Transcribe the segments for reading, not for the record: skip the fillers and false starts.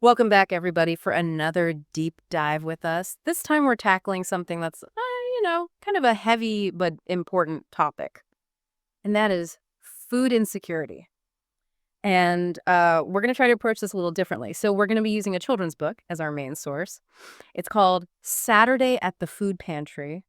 Welcome back, everybody, for another deep dive with us. This time we're tackling something that's, kind of a heavy but important topic, and that is food insecurity. And we're going to try to approach this a little differently. So we're going to be using a children's book as our main source. It's called Saturday at the Food Pantry.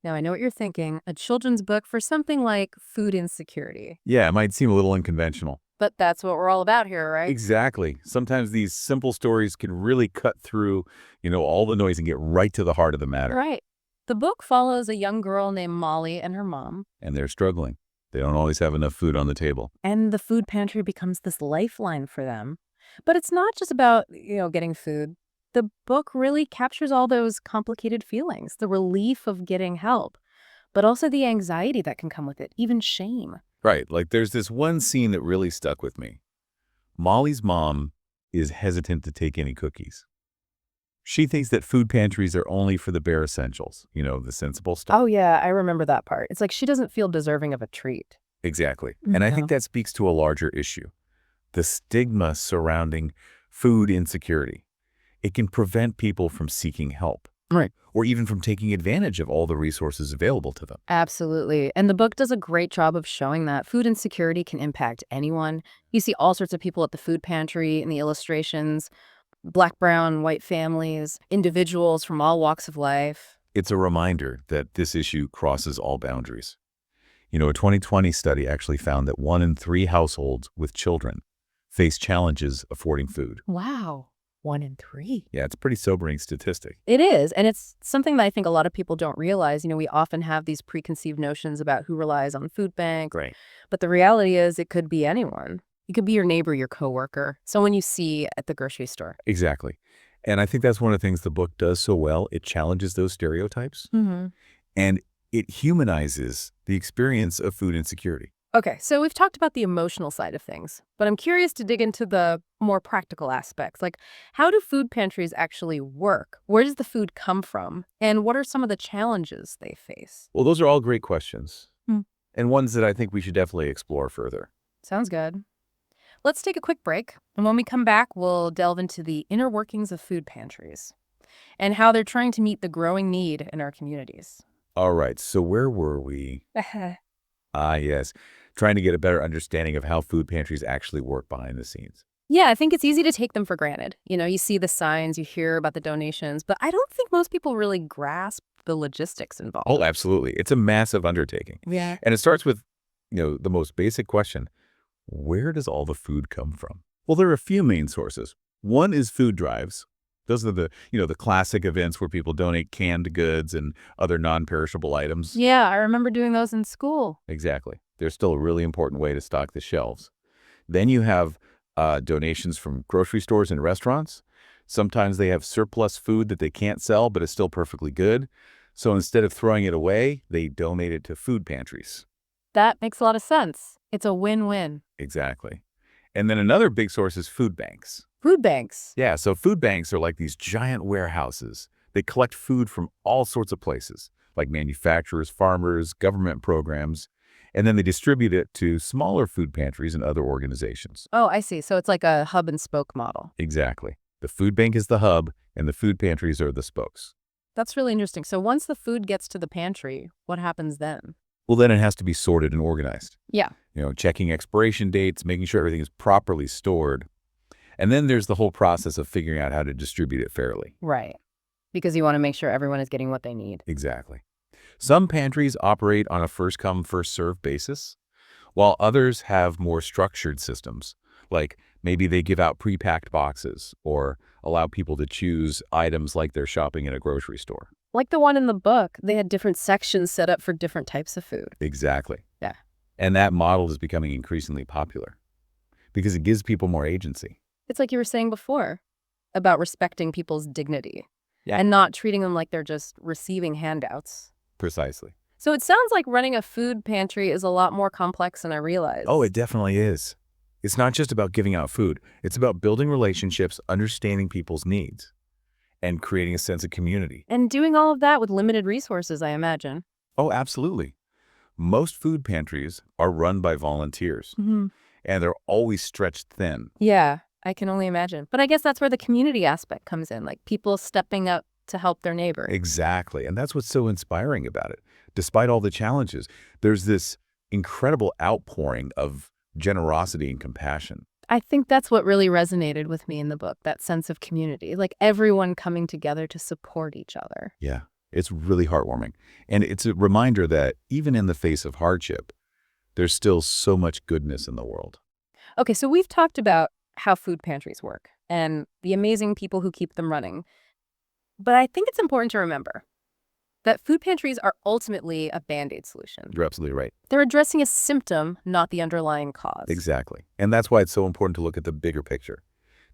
Now, I know what you're thinking, a children's book for something like food insecurity. Yeah, it might seem a little unconventional. But that's what we're all about here, right? Exactly. Sometimes these simple stories can really cut through, all the noise and get right to the heart of the matter. Right. The book follows a young girl named Molly and her mom. And they're struggling. They don't always have enough food on the table. And the food pantry becomes this lifeline for them. But it's not just about, getting food. The book really captures all those complicated feelings, the relief of getting help, but also the anxiety that can come with it, even shame. Right. Like there's this one scene that really stuck with me. Molly's mom is hesitant to take any cookies. She thinks that food pantries are only for the bare essentials, the sensible stuff. Oh, yeah, I remember that part. It's like she doesn't feel deserving of a treat. Exactly. And I think that speaks to a larger issue, the stigma surrounding food insecurity. It can prevent people from seeking help. Right. Or even from taking advantage of all the resources available to them. Absolutely. And the book does a great job of showing that food insecurity can impact anyone. You see all sorts of people at the food pantry in the illustrations, Black, brown, white families, individuals from all walks of life. It's a reminder that this issue crosses all boundaries. A 2020 study actually found that 1 in 3 households with children face challenges affording food. Wow. 1 in 3. Yeah, it's a pretty sobering statistic. It is. And it's something that I think a lot of people don't realize. We often have these preconceived notions about who relies on food banks. Right. But the reality is it could be anyone. It could be your neighbor, your coworker, someone you see at the grocery store. Exactly. And I think that's one of the things the book does so well. It challenges those stereotypes. And it humanizes the experience of food insecurity. Okay, so we've talked about the emotional side of things, but I'm curious to dig into the more practical aspects. Like, how do food pantries actually work? Where does the food come from? And what are some of the challenges they face? Well, those are all great questions. And ones that I think we should definitely explore further. Sounds good. Let's take a quick break. And when we come back, we'll delve into the inner workings of food pantries and how they're trying to meet the growing need in our communities. All right, so where were we? Yes. Trying to get a better understanding of how food pantries actually work behind the scenes. Yeah, I think it's easy to take them for granted. You see the signs, you hear about the donations, but I don't think most people really grasp the logistics involved. Oh, absolutely. It's a massive undertaking. Yeah. And it starts with, the most basic question. Where does all the food come from? Well, there are a few main sources. One is food drives. Those are the classic events where people donate canned goods and other non-perishable items. Yeah, I remember doing those in school. Exactly. They're still a really important way to stock the shelves. Then you have donations from grocery stores and restaurants. Sometimes they have surplus food that they can't sell, but is still perfectly good. So instead of throwing it away, they donate it to food pantries. That makes a lot of sense. It's a win-win. Exactly. And then another big source is food banks. Food banks. Yeah, so food banks are like these giant warehouses. They collect food from all sorts of places, like manufacturers, farmers, government programs, and then they distribute it to smaller food pantries and other organizations. Oh, I see. So it's like a hub and spoke model. Exactly. The food bank is the hub, and the food pantries are the spokes. That's really interesting. So once the food gets to the pantry, what happens then? Well, then it has to be sorted and organized. Yeah. Checking expiration dates, making sure everything is properly stored. And then there's the whole process of figuring out how to distribute it fairly. Right. Because you want to make sure everyone is getting what they need. Exactly. Some pantries operate on a first-come, first-served basis, while others have more structured systems, like maybe they give out pre-packed boxes or allow people to choose items like they're shopping in a grocery store. Like the one in the book, they had different sections set up for different types of food. Exactly. Yeah. And that model is becoming increasingly popular because it gives people more agency. It's like you were saying before about respecting people's dignity Yeah. and not treating them like they're just receiving handouts. Precisely. So it sounds like running a food pantry is a lot more complex than I realized. Oh, it definitely is. It's not just about giving out food. It's about building relationships, understanding people's needs, and creating a sense of community. And doing all of that with limited resources, I imagine. Oh, absolutely. Most food pantries are run by volunteers, and they're always stretched thin. Yeah. I can only imagine. But I guess that's where the community aspect comes in, like people stepping up to help their neighbor. Exactly. And that's what's so inspiring about it. Despite all the challenges, there's this incredible outpouring of generosity and compassion. I think that's what really resonated with me in the book, that sense of community, like everyone coming together to support each other. Yeah, it's really heartwarming. And it's a reminder that even in the face of hardship, there's still so much goodness in the world. Okay, so we've talked about how food pantries work and the amazing people who keep them running. But I think it's important to remember that food pantries are ultimately a Band-Aid solution. You're absolutely right. They're addressing a symptom, not the underlying cause. Exactly. And that's why it's so important to look at the bigger picture,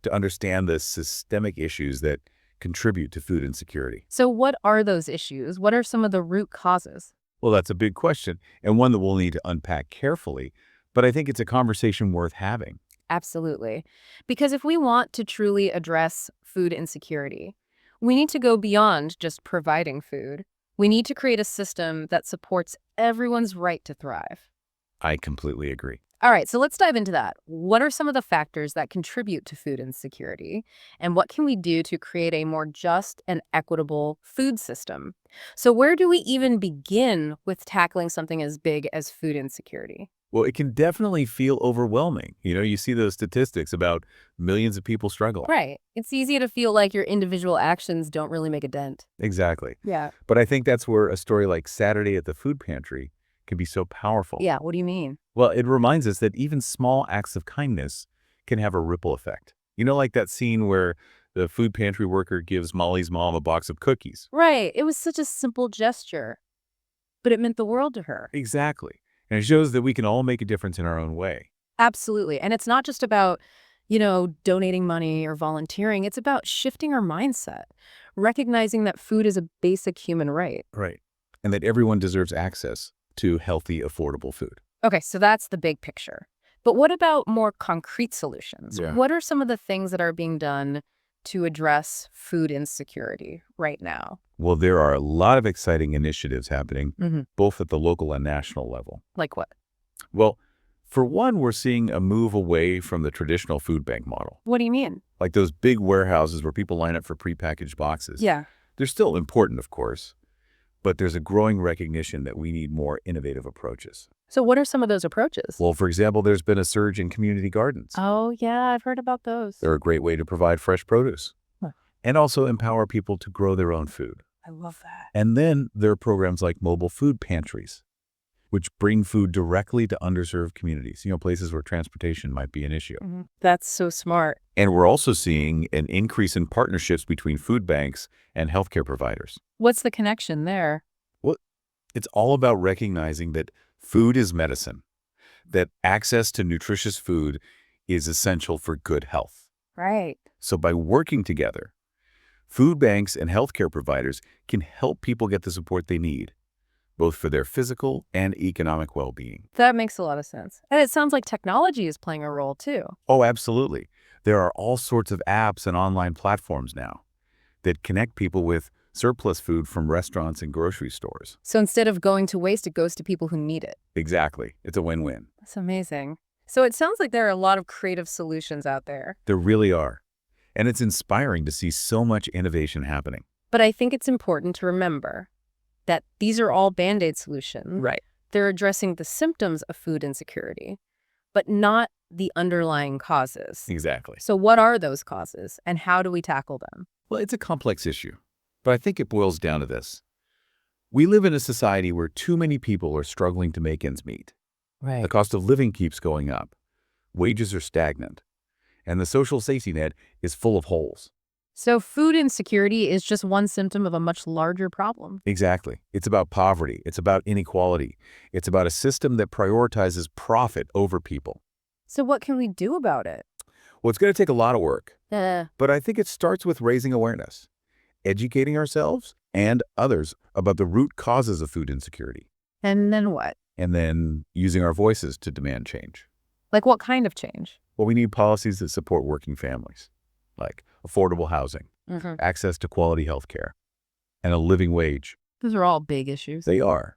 to understand the systemic issues that contribute to food insecurity. So what are those issues? What are some of the root causes? Well, that's a big question, and one that we'll need to unpack carefully, but I think it's a conversation worth having. Absolutely. Because if we want to truly address food insecurity, we need to go beyond just providing food. We need to create a system that supports everyone's right to thrive. I completely agree. All right, so let's dive into that. What are some of the factors that contribute to food insecurity? And what can we do to create a more just and equitable food system? So where do we even begin with tackling something as big as food insecurity? Well, it can definitely feel overwhelming. You see those statistics about millions of people struggling. Right. It's easy to feel like your individual actions don't really make a dent. Exactly. Yeah. But I think that's where a story like Saturday at the Food Pantry can be so powerful. Yeah, what do you mean? Well, it reminds us that even small acts of kindness can have a ripple effect. Like that scene where the food pantry worker gives Molly's mom a box of cookies. Right. It was such a simple gesture, but it meant the world to her. Exactly. And it shows that we can all make a difference in our own way. Absolutely. And it's not just about, donating money or volunteering. It's about shifting our mindset, recognizing that food is a basic human right. Right. And that everyone deserves access to healthy, affordable food. Okay, so that's the big picture. But what about more concrete solutions? Yeah. What are some of the things that are being done to address food insecurity right now? Well, there are a lot of exciting initiatives happening, Mm-hmm. both at the local and national level. Like what? Well, for one, we're seeing a move away from the traditional food bank model, What do you mean? like those big warehouses where people line up for prepackaged boxes. Yeah. They're still important, of course, but there's a growing recognition that we need more innovative approaches. So what are some of those approaches? Well, for example, there's been a surge in community gardens. Oh, yeah, I've heard about those. They're a great way to provide fresh produce and also empower people to grow their own food. I love that. And then there are programs like mobile food pantries, which bring food directly to underserved communities, places where transportation might be an issue. Mhm. That's so smart. And we're also seeing an increase in partnerships between food banks and healthcare providers. What's the connection there? Well, it's all about recognizing that food is medicine, that access to nutritious food is essential for good health. Right. So by working together, food banks and healthcare providers can help people get the support they need, both for their physical and economic well-being. That makes a lot of sense. And it sounds like technology is playing a role too. Oh, absolutely. There are all sorts of apps and online platforms now that connect people with surplus food from restaurants and grocery stores. So instead of going to waste, it goes to people who need it. Exactly. It's a win-win. That's amazing. So it sounds like there are a lot of creative solutions out there. There really are. And it's inspiring to see so much innovation happening. But I think it's important to remember that these are all Band-Aid solutions. Right. They're addressing the symptoms of food insecurity, but not the underlying causes. Exactly. So what are those causes and how do we tackle them? Well, it's a complex issue, but I think it boils down to this. We live in a society where too many people are struggling to make ends meet. Right. The cost of living keeps going up. Wages are stagnant. And the social safety net is full of holes. So food insecurity is just one symptom of a much larger problem. Exactly. It's about poverty. It's about inequality. It's about a system that prioritizes profit over people. So what can we do about it? Well, it's going to take a lot of work, Uh, but I think it starts with raising awareness, educating ourselves and others about the root causes of food insecurity, and then what? and then using our voices to demand change. Like what kind of change? Well, we need policies that support working families, like affordable housing, Mm-hmm. access to quality health care, and a living wage. Those are all big issues. They are,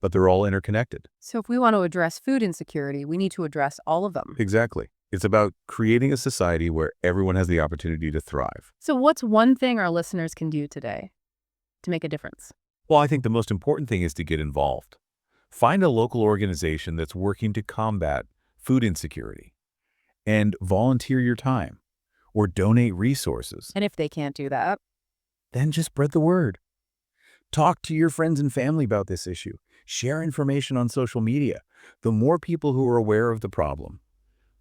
but they're all interconnected. So if we want to address food insecurity, we need to address all of them. Exactly. It's about creating a society where everyone has the opportunity to thrive. So what's one thing our listeners can do today to make a difference? Well, I think the most important thing is to get involved. Find a local organization that's working to combat food insecurity and volunteer your time or donate resources. And if they can't do that, Then just spread the word. Talk to your friends and family about this issue. Share information on social media. The more people who are aware of the problem,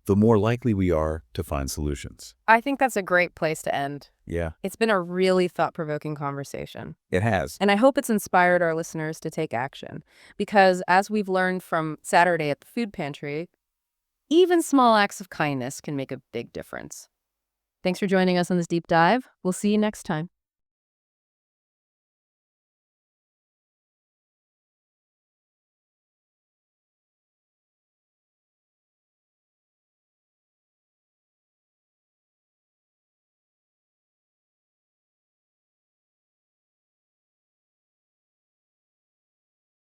the more likely we are to find solutions. I think that's a great place to end. Yeah, It's been a really thought-provoking conversation. it has. And I hope it's inspired our listeners to take action. Because as we've learned from Saturday at the Food Pantry, even small acts of kindness can make a big difference. Thanks for joining us on this deep dive. We'll see you next time.